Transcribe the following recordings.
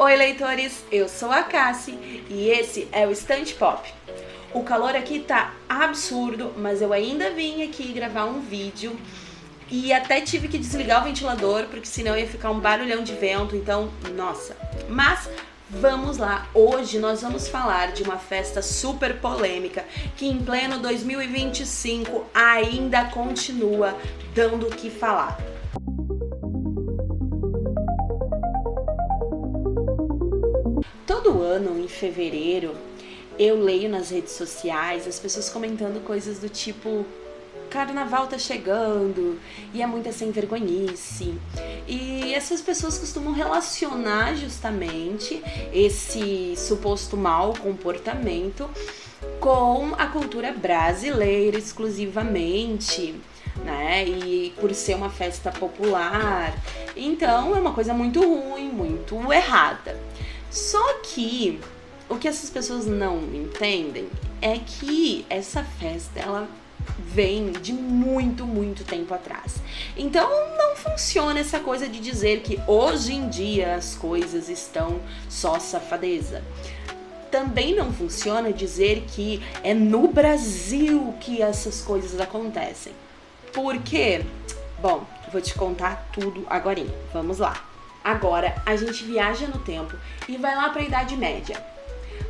Oi, leitores! Eu sou a Cassi e esse é o Estante Pop. O calor aqui tá absurdo, mas eu ainda vim aqui gravar um vídeo e até tive que desligar o ventilador, porque senão ia ficar um barulhão de vento, então, nossa. Mas vamos lá, hoje nós vamos falar de uma festa super polêmica que em pleno 2025 ainda continua dando o que falar. Todo ano, em fevereiro, eu leio nas redes sociais as pessoas comentando coisas do tipo: Carnaval tá chegando e é muita sem vergonhice. E essas pessoas costumam relacionar justamente esse suposto mau comportamento com a cultura brasileira exclusivamente, né? E por ser uma festa popular, então é uma coisa muito ruim, muito errada. Só que o que essas pessoas não entendem é que essa festa, ela vem de muito tempo atrás. Então não funciona essa coisa de dizer que hoje em dia as coisas estão só safadeza. Também não funciona dizer que é no Brasil que essas coisas acontecem. Por quê? Bom, vou te contar tudo agorinha. Vamos lá. Agora a gente viaja no tempo e vai lá para a Idade Média.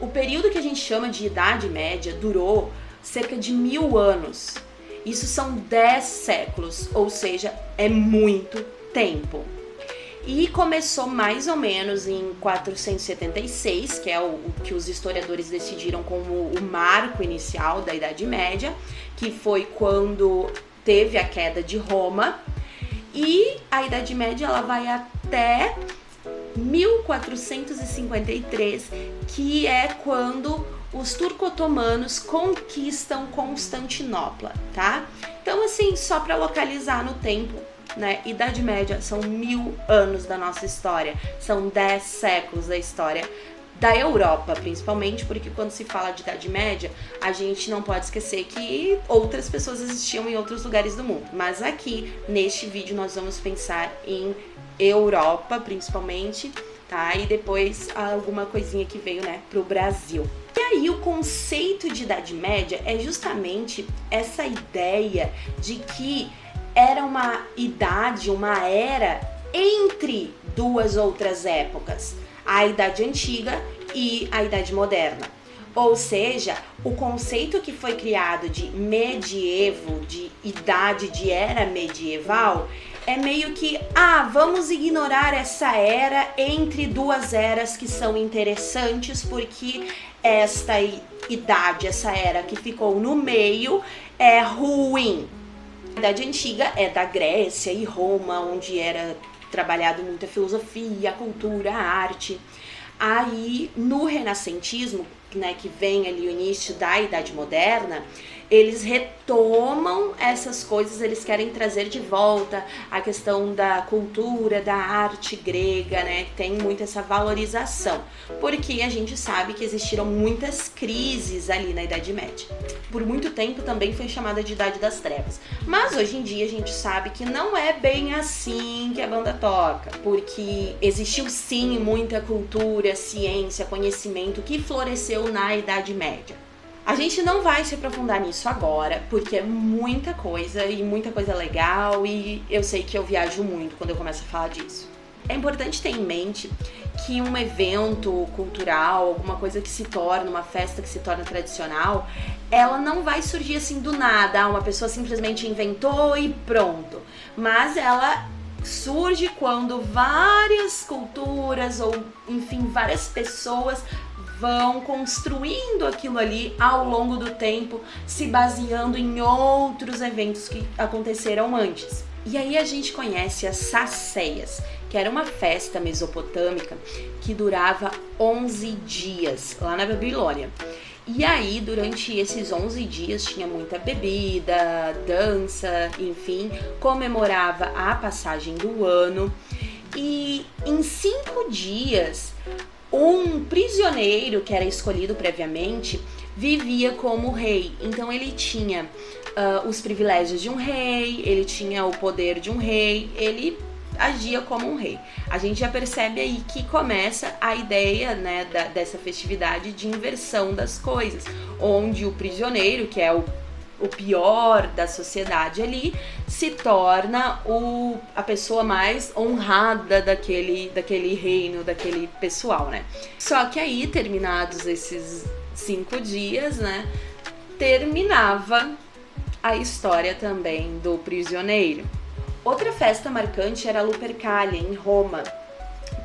O período que a gente chama de Idade Média durou cerca de 1000 anos. Isso são 10 séculos, ou seja, é muito tempo. E começou mais ou menos em 476, que é o que os historiadores decidiram como o marco inicial da Idade Média, que foi quando teve a queda de Roma. E a Idade Média ela vai até 1453, que é quando os turco-otomanos conquistam Constantinopla, tá? Então, assim, só para localizar no tempo, né? Idade Média são 1000 anos da nossa história, são 10 séculos da história da Europa, principalmente, porque quando se fala de Idade Média, a gente não pode esquecer que outras pessoas existiam em outros lugares do mundo. Mas aqui, neste vídeo, nós vamos pensar em Europa, principalmente, tá? E depois alguma coisinha que veio, né, pro Brasil. E aí o conceito de Idade Média é justamente essa ideia de que era uma idade, uma era entre duas outras épocas, a Idade Antiga e a Idade Moderna. Ou seja, o conceito que foi criado de medievo, de idade, de era medieval, é meio que, vamos ignorar essa era entre duas eras que são interessantes, porque esta idade, essa era que ficou no meio é ruim. A Idade Antiga é da Grécia e Roma, onde era trabalhado muita filosofia, cultura, arte. Aí, no renascentismo, né, que vem ali o início da Idade Moderna, eles retomam essas coisas, eles querem trazer de volta a questão da cultura, da arte grega, né? Tem muito essa valorização, porque a gente sabe que existiram muitas crises ali na Idade Média. Por muito tempo também foi chamada de Idade das Trevas, mas hoje em dia a gente sabe que não é bem assim que a banda toca, porque existiu sim muita cultura, ciência, conhecimento que floresceu na Idade Média. A gente não vai se aprofundar nisso agora, porque é muita coisa e muita coisa legal, e eu sei que eu viajo muito quando eu começo a falar disso. É importante ter em mente que um evento cultural, alguma coisa que se torna, uma festa que se torna tradicional, ela não vai surgir assim do nada, uma pessoa simplesmente inventou e pronto. Mas ela surge quando várias culturas ou, enfim, várias pessoas vão construindo aquilo ali ao longo do tempo, se baseando em outros eventos que aconteceram antes. E aí a gente conhece as sacéias, que era uma festa mesopotâmica que durava 11 dias lá na Babilônia. E aí, durante esses 11 dias, tinha muita bebida, dança, enfim, comemorava a passagem do ano. E em 5 dias, um prisioneiro que era escolhido previamente vivia como rei. Então ele tinha os privilégios de um rei, ele tinha o poder de um rei, ele agia como um rei. A gente já percebe aí que começa a ideia, né, dessa festividade de inversão das coisas, onde o prisioneiro, que é o pior da sociedade ali, se torna a pessoa mais honrada daquele reino, daquele pessoal, né? Só que aí, terminados esses 5 dias, né, terminava a história também do prisioneiro. Outra festa marcante era a Lupercalia, em Roma.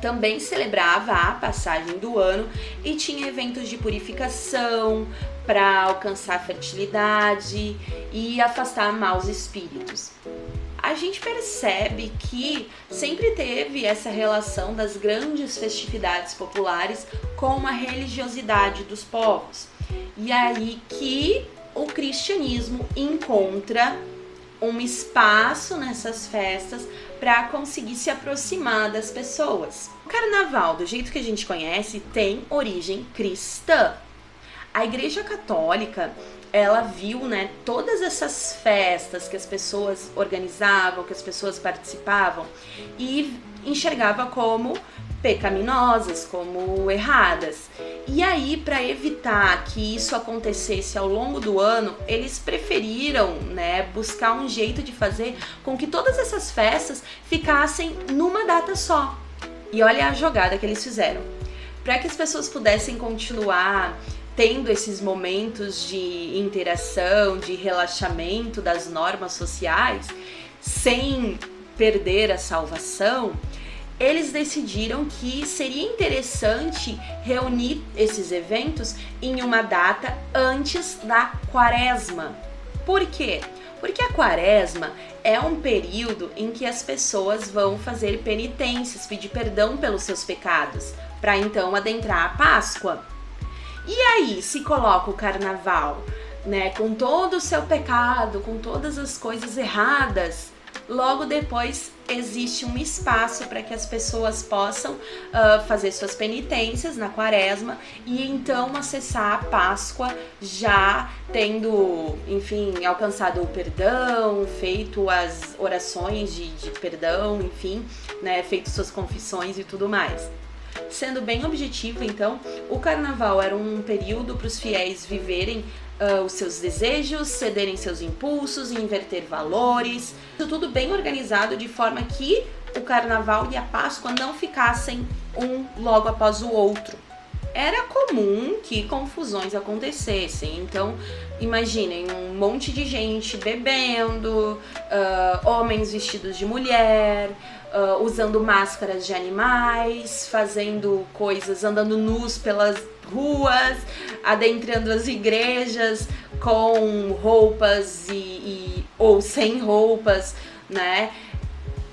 Também celebrava a passagem do ano e tinha eventos de purificação para alcançar a fertilidade e afastar maus espíritos. A gente percebe que sempre teve essa relação das grandes festividades populares com a religiosidade dos povos. E aí que o cristianismo encontra um espaço nessas festas para conseguir se aproximar das pessoas. O carnaval, do jeito que a gente conhece, tem origem cristã. A Igreja Católica, ela viu, né, todas essas festas que as pessoas organizavam, que as pessoas participavam, e enxergava como pecaminosas, como erradas. E aí, para evitar que isso acontecesse ao longo do ano, eles preferiram, né, buscar um jeito de fazer com que todas essas festas ficassem numa data só. E olha a jogada que eles fizeram. Para que as pessoas pudessem continuar tendo esses momentos de interação, de relaxamento das normas sociais, sem perder a salvação, eles decidiram que seria interessante reunir esses eventos em uma data antes da Quaresma. Por quê? Porque a Quaresma é um período em que as pessoas vão fazer penitências, pedir perdão pelos seus pecados, para então adentrar a Páscoa. E aí, se coloca o carnaval, né, com todo o seu pecado, com todas as coisas erradas, logo depois existe um espaço para que as pessoas possam fazer suas penitências na Quaresma e então acessar a Páscoa já tendo, enfim, alcançado o perdão, feito as orações de perdão, enfim, né, feito suas confissões e tudo mais. Sendo bem objetivo, então, o carnaval era um período para os fiéis viverem os seus desejos, cederem seus impulsos, inverter valores, tudo bem organizado de forma que o carnaval e a Páscoa não ficassem um logo após o outro. Era comum que confusões acontecessem, então imaginem um monte de gente bebendo, homens vestidos de mulher, usando máscaras de animais, fazendo coisas, andando nus pelas ruas, adentrando as igrejas com roupas ou sem roupas, né?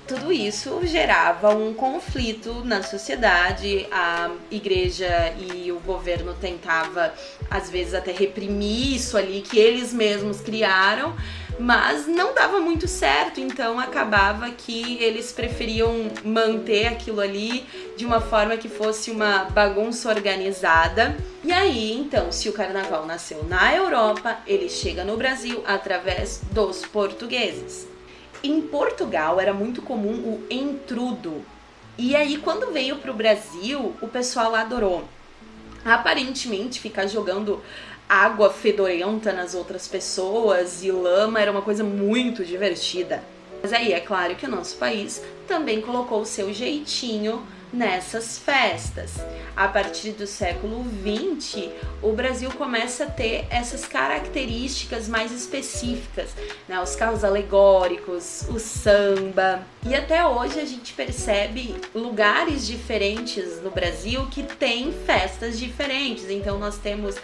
Tudo isso gerava um conflito na sociedade. A igreja e o governo tentava, às vezes, até reprimir isso ali que eles mesmos criaram, mas não dava muito certo, então acabava que eles preferiam manter aquilo ali de uma forma que fosse uma bagunça organizada. E aí, então, se o carnaval nasceu na Europa, ele chega no Brasil através dos portugueses. Em Portugal era muito comum o entrudo. E aí, quando veio para o Brasil, o pessoal adorou. Aparentemente, ficar jogando água fedorenta nas outras pessoas e lama era uma coisa muito divertida. Mas aí é claro que o nosso país também colocou o seu jeitinho nessas festas. A partir do século XX, o Brasil começa a ter essas características mais específicas, né? Os carros alegóricos, o samba. E até hoje a gente percebe lugares diferentes no Brasil que têm festas diferentes. Então nós temos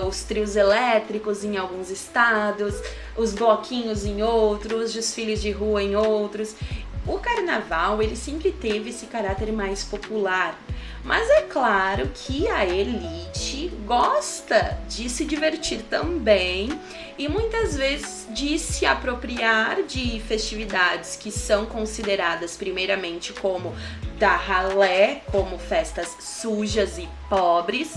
os trios elétricos em alguns estados, os bloquinhos em outros, desfiles de rua em outros. O carnaval, ele sempre teve esse caráter mais popular, mas é claro que a elite gosta de se divertir também e muitas vezes de se apropriar de festividades que são consideradas primeiramente como da ralé, como festas sujas e pobres,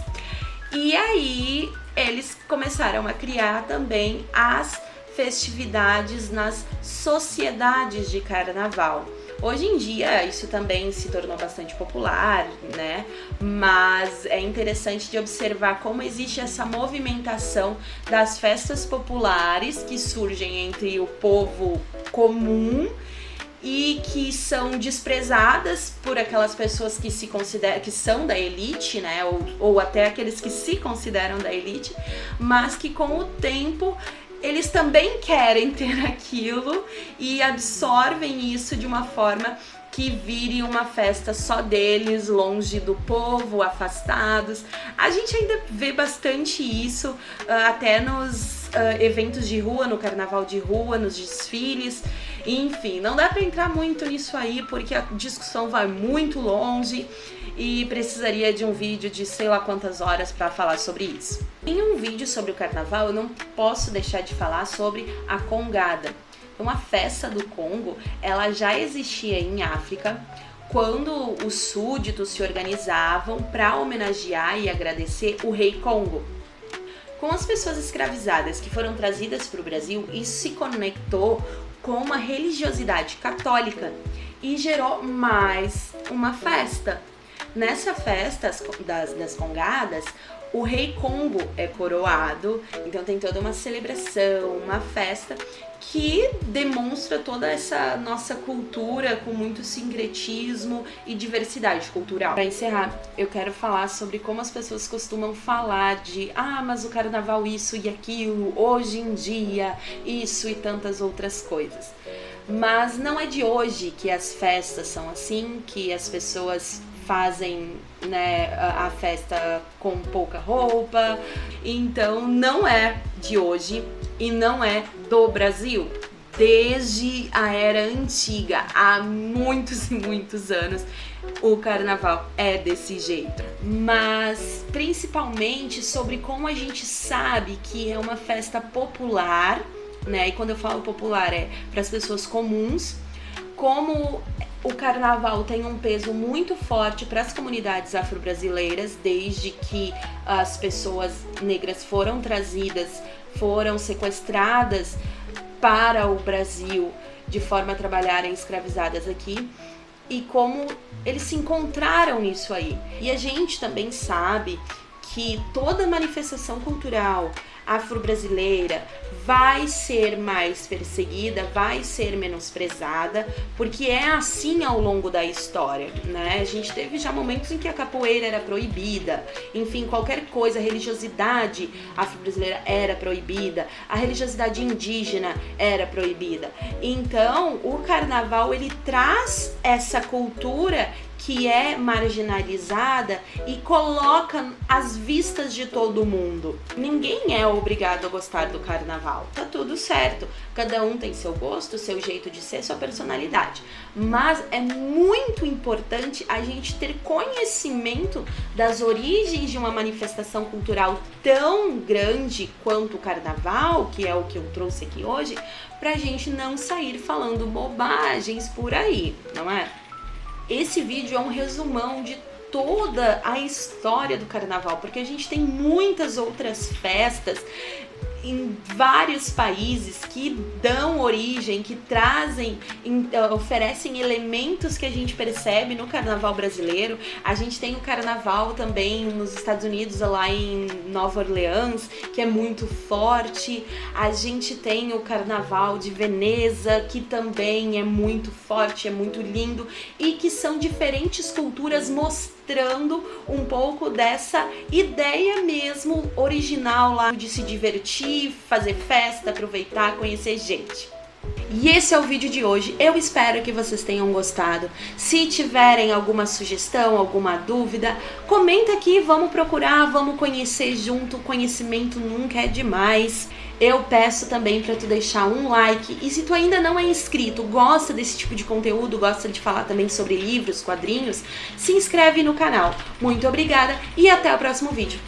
e aí eles começaram a criar também as festividades nas sociedades de carnaval, Hoje em dia isso também se tornou bastante popular, né? Mas é interessante de observar como existe essa movimentação das festas populares que surgem entre o povo comum e que são desprezadas por aquelas pessoas que se consideram, que são da elite, né? Ou até aqueles que se consideram da elite, mas que com o tempo eles também querem ter aquilo e absorvem isso de uma forma que vire uma festa só deles, longe do povo, afastados. A gente ainda vê bastante isso até nos eventos de rua, no carnaval de rua, nos desfiles. Enfim, não dá pra entrar muito nisso aí porque a discussão vai muito longe e precisaria de um vídeo de sei lá quantas horas para falar sobre isso. Em um vídeo sobre o carnaval eu não posso deixar de falar sobre a congada. Uma festa do Congo, ela já existia em África quando os súditos se organizavam para homenagear e agradecer o rei Congo. Com as pessoas escravizadas que foram trazidas para o Brasil, isso se conectou com uma religiosidade católica e gerou mais uma festa. Nessa festa das congadas, o rei Congo é coroado, então tem toda uma celebração, uma festa que demonstra toda essa nossa cultura com muito sincretismo e diversidade cultural. Para encerrar, eu quero falar sobre como as pessoas costumam falar de mas o carnaval isso e aquilo, hoje em dia, isso e tantas outras coisas. Mas não é de hoje que as festas são assim, que as pessoas fazem, né, a festa com pouca roupa. Então não é de hoje e não é do Brasil. Desde a era antiga, há muitos e muitos anos, o carnaval é desse jeito. Mas principalmente sobre como a gente sabe que é uma festa popular, né? E quando eu falo popular é para as pessoas comuns, como o carnaval tem um peso muito forte para as comunidades afro-brasileiras, desde que as pessoas negras foram trazidas, foram sequestradas para o Brasil de forma a trabalharem escravizadas aqui, e como eles se encontraram nisso aí. E a gente também sabe que toda manifestação cultural afro-brasileira vai ser mais perseguida, vai ser menosprezada, porque é assim ao longo da história, né? A gente teve já momentos em que a capoeira era proibida, enfim, qualquer coisa, a religiosidade afro-brasileira era proibida, a religiosidade indígena era proibida. Então, o carnaval, ele traz essa cultura que é marginalizada e coloca às vistas de todo mundo. Ninguém é obrigado a gostar do carnaval, tá tudo certo. Cada um tem seu gosto, seu jeito de ser, sua personalidade. Mas é muito importante a gente ter conhecimento das origens de uma manifestação cultural tão grande quanto o carnaval, que é o que eu trouxe aqui hoje, pra gente não sair falando bobagens por aí, não é? Esse vídeo é um resumão de toda a história do carnaval, porque a gente tem muitas outras festas em vários países que dão origem, que trazem, oferecem elementos que a gente percebe no carnaval brasileiro. A gente tem o carnaval também nos Estados Unidos, lá em Nova Orleans, que é muito forte. A gente tem o carnaval de Veneza, que também é muito forte, é muito lindo, e que são diferentes culturas mostrando um pouco dessa ideia mesmo original lá de se divertir, fazer festa, aproveitar, conhecer gente. E esse é o vídeo de hoje, eu espero que vocês tenham gostado. Se tiverem alguma sugestão, alguma dúvida, comenta aqui, vamos procurar, vamos conhecer junto, conhecimento nunca é demais. Eu peço também para tu deixar um like, e se tu ainda não é inscrito, gosta desse tipo de conteúdo, gosta de falar também sobre livros, quadrinhos, se inscreve no canal. Muito obrigada e até o próximo vídeo.